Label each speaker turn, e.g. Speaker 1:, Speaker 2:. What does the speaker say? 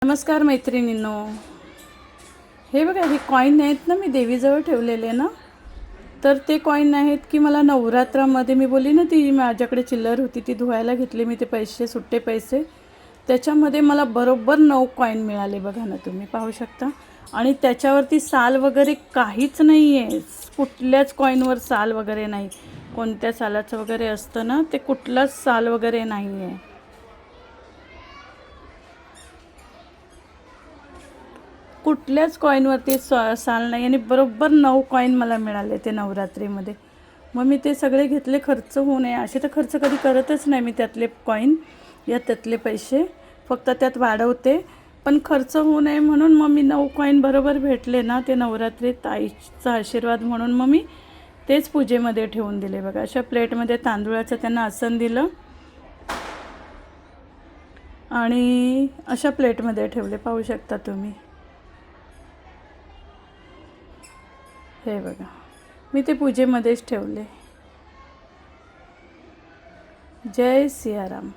Speaker 1: नमस्कार मैत्रिणींनो, हे बघा, हे कॉईन आहेत ना, मी देवीजवळ ठेवलेले ना. तर ते कॉईन आहेत की मला नवरात्रामध्ये मी बोलली ना, ती माझ्याकडे चिल्लर होती ती धुवायला घेतली मी, ते पैसे सुट्टे पैसे, त्याच्यामध्ये मला बरोबर 9 कॉईन मिळाले. बघा ना, तुम्ही पाहू शकता. आणि त्याच्यावरती साल वगैरे काहीच नाही आहे, कुठल्याच कॉईनवर साल वगैरे नाही. कोणत्या सालाचं वगैरे असतं ना, ते कुठलंच साल वगैरे नाही आहे. कुठल्याच कॉईनवरती साल नाही आणि बरोबर 9 कॉईन मला मिळाले ते नवरात्रीमध्ये. मग मी ते सगळे घेतले, खर्च होऊ नये असे तर खर्च कधी करतच नाही मी. त्यातले कॉईन या त्यातले पैसे फक्त त्यात वाढवते, पण खर्च होऊ नये म्हणून मग मी 9 कॉईन बरोबर भेटले ना, ते नवरात्रीत आईचा आशीर्वाद म्हणून मग मी तेच पूजेमध्ये ठेवून दिले. बघा, अशा प्लेटमध्ये तांदूळाचं त्यांना आसन दिलं आणि अशा प्लेटमध्ये ठेवले, पाहू शकता तुम्ही. हे बघा, मी ते पूजेमध्येच ठेवले. जय सियाराम.